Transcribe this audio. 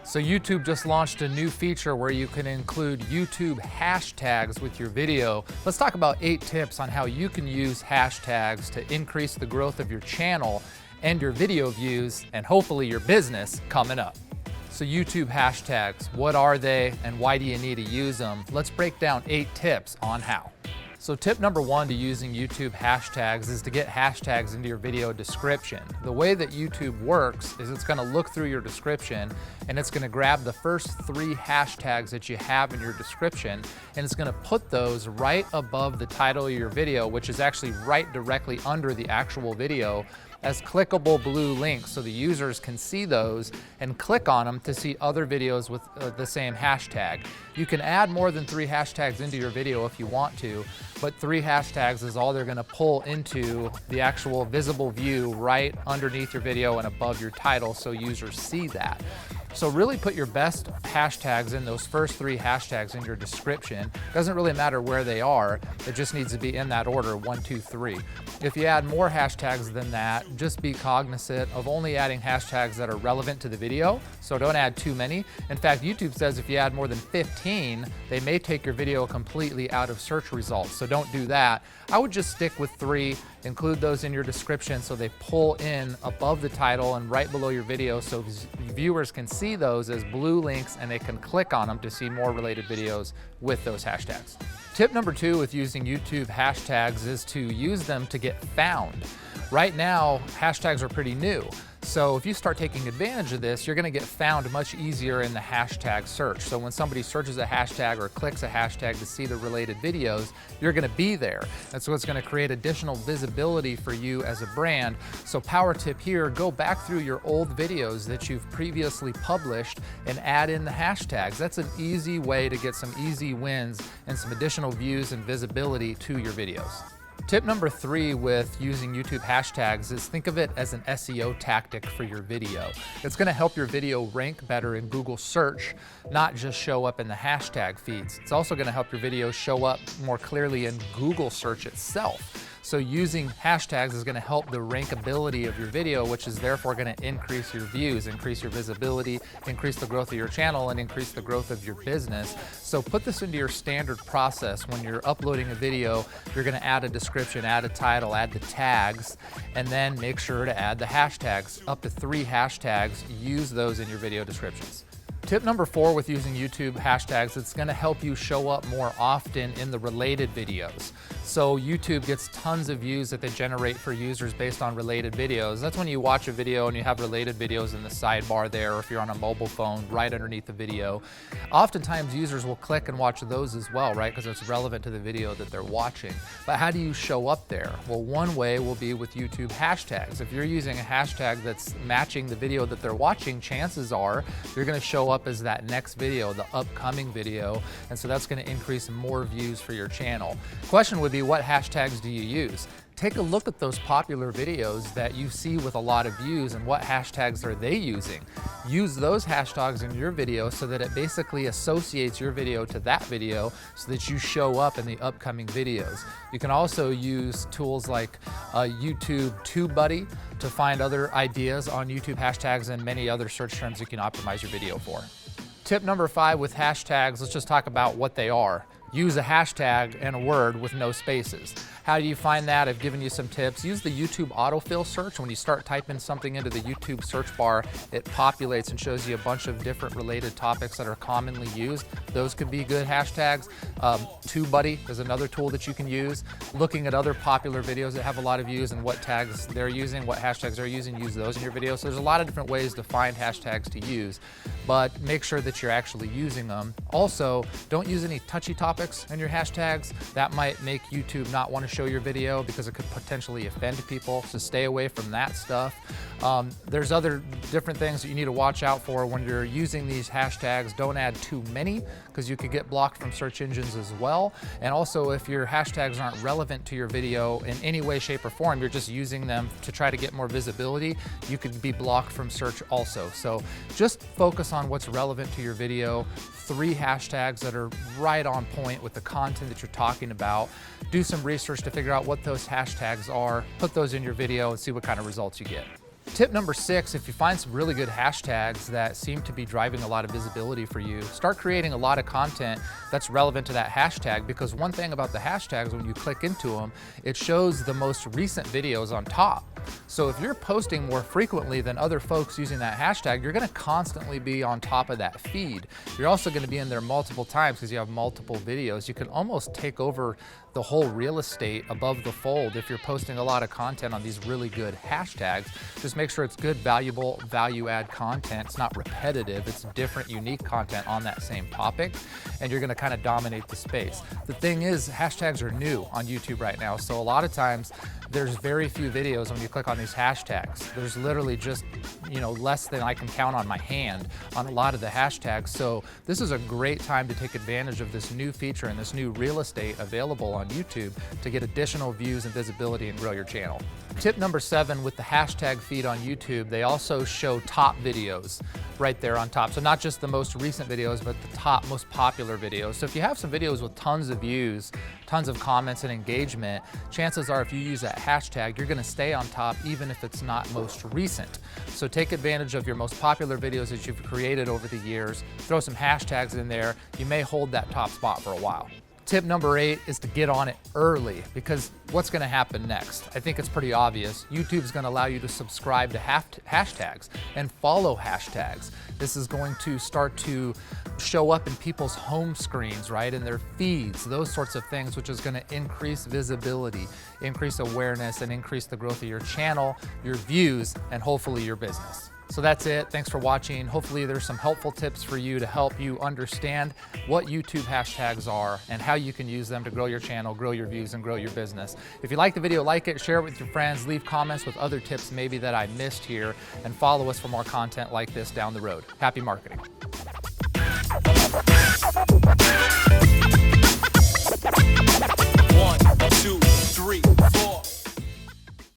So YouTube just launched a new feature where you can include YouTube hashtags with your video. Let's talk about 8 tips on how you can use hashtags to increase the growth of your channel and your video views and hopefully your business coming up. So YouTube hashtags, what are they and why do you need to use them? Let's break down 8 tips on how. So tip number 1 to using YouTube hashtags is to get hashtags into your video description. The way that YouTube works is it's going to look through your description and it's going to grab the first 3 hashtags that you have in your description and it's going to put those right above the title of your video, which is actually right directly under the actual video, as clickable blue links so the users can see those and click on them to see other videos with the same hashtag. You can add more than 3 hashtags into your video if you want to, but 3 hashtags is all they're going to pull into the actual visible view right underneath your video and above your title so users see that. So really put your best hashtags in those first 3 hashtags in your description. Doesn't really matter where they are, it just needs to be in that order, 1, 2, 3. If you add more hashtags than that, just be cognizant of only adding hashtags that are relevant to the video, so don't add too many. In fact, YouTube says if you add more than 15, they may take your video completely out of search results, so don't do that. I would just stick with 3, include those in your description so they pull in above the title and right below your video so viewers can see those as blue links and they can click on them to see more related videos with those hashtags. Tip number 2 with using YouTube hashtags is to use them to get found. Right now, hashtags are pretty new. So if you start taking advantage of this, you're going to get found much easier in the hashtag search. So when somebody searches a hashtag or clicks a hashtag to see the related videos, you're going to be there. And so it's going to create additional visibility for you as a brand. So power tip here, go back through your old videos that you've previously published and add in the hashtags. That's an easy way to get some easy wins and some additional views and visibility to your videos. Tip number 3 with using YouTube hashtags is think of it as an SEO tactic for your video. It's going to help your video rank better in Google search, not just show up in the hashtag feeds. It's also going to help your video show up more clearly in Google search itself. So using hashtags is going to help the rankability of your video, which is therefore going to increase your views, increase your visibility, increase the growth of your channel, and increase the growth of your business. So put this into your standard process. When you're uploading a video, you're going to add a description, add a title, add the tags, and then make sure to add the hashtags. Up to 3 hashtags, use those in your video descriptions. Tip number 4 with using YouTube hashtags, it's going to help you show up more often in the related videos. So YouTube gets tons of views that they generate for users based on related videos. That's when you watch a video and you have related videos in the sidebar there, or if you're on a mobile phone right underneath the video. Oftentimes users will click and watch those as well, right? Because it's relevant to the video that they're watching. But how do you show up there? Well, one way will be with YouTube hashtags. If you're using a hashtag that's matching the video that they're watching, chances are you're going to show up as that next video, the upcoming video, and so that's going to increase more views for your channel. Question would be, what hashtags do you use? Take a look at those popular videos that you see with a lot of views and what hashtags are they using. Use those hashtags in your video so that it basically associates your video to that video so that you show up in the upcoming videos. You can also use tools like YouTube TubeBuddy to find other ideas on YouTube hashtags and many other search terms you can optimize your video for. Tip number 5 with hashtags, let's just talk about what they are. Use a hashtag and a word with no spaces. How do you find that? I've given you some tips. Use the YouTube autofill search. When you start typing something into the YouTube search bar, it populates and shows you a bunch of different related topics that are commonly used. Those could be good hashtags. TubeBuddy is another tool that you can use. Looking at other popular videos that have a lot of views and what tags they're using, what hashtags they're using, use those in your video. So there's a lot of different ways to find hashtags to use, but make sure that you're actually using them. Also, don't use any touchy topics in your hashtags. That might make YouTube not want to show your video because it could potentially offend people, so stay away from that stuff. There's other different things that you need to watch out for when you're using these hashtags. Don't add too many because you could get blocked from search engines as well. And also, if your hashtags aren't relevant to your video in any way, shape, or form, you're just using them to try to get more visibility, you could be blocked from search also. So just focus on what's relevant to your video. 3 hashtags that are right on point with the content that you're talking about. Do some research to figure out what those hashtags are, put those in your video and see what kind of results you get. Tip number 6, if you find some really good hashtags that seem to be driving a lot of visibility for you, start creating a lot of content that's relevant to that hashtag, because one thing about the hashtags, when you click into them, it shows the most recent videos on top. So if you're posting more frequently than other folks using that hashtag, you're gonna constantly be on top of that feed. You're also gonna be in there multiple times because you have multiple videos. You can almost take over the whole real estate above the fold if you're posting a lot of content on these really good hashtags. Just make sure it's good, valuable, value-add content. It's not repetitive, it's different, unique content on that same topic, and you're gonna kind of dominate the space. The thing is, hashtags are new on YouTube right now, so a lot of times there's very few videos when you click on these hashtags. There's literally just, less than I can count on my hand on a lot of the hashtags. So this is a great time to take advantage of this new feature and this new real estate available on YouTube to get additional views and visibility and grow your channel. Tip number 7, with the hashtag feed on YouTube, they also show top videos right there on top. So not just the most recent videos, but the top most popular videos. So if you have some videos with tons of views, tons of comments and engagement, chances are if you use that hashtag, you're gonna stay on top even if it's not most recent. So take advantage of your most popular videos that you've created over the years, throw some hashtags in there, you may hold that top spot for a while. Tip number 8 is to get on it early, because what's gonna happen next? I think it's pretty obvious. YouTube's gonna allow you to subscribe to hashtags and follow hashtags. This is going to start to show up in people's home screens, right? In their feeds, those sorts of things, which is gonna increase visibility, increase awareness, and increase the growth of your channel, your views, and hopefully your business. So that's it. Thanks for watching. Hopefully there's some helpful tips for you to help you understand what YouTube hashtags are and how you can use them to grow your channel, grow your views, and grow your business. If you like the video, like it, share it with your friends, leave comments with other tips maybe that I missed here, and follow us for more content like this down the road. Happy marketing.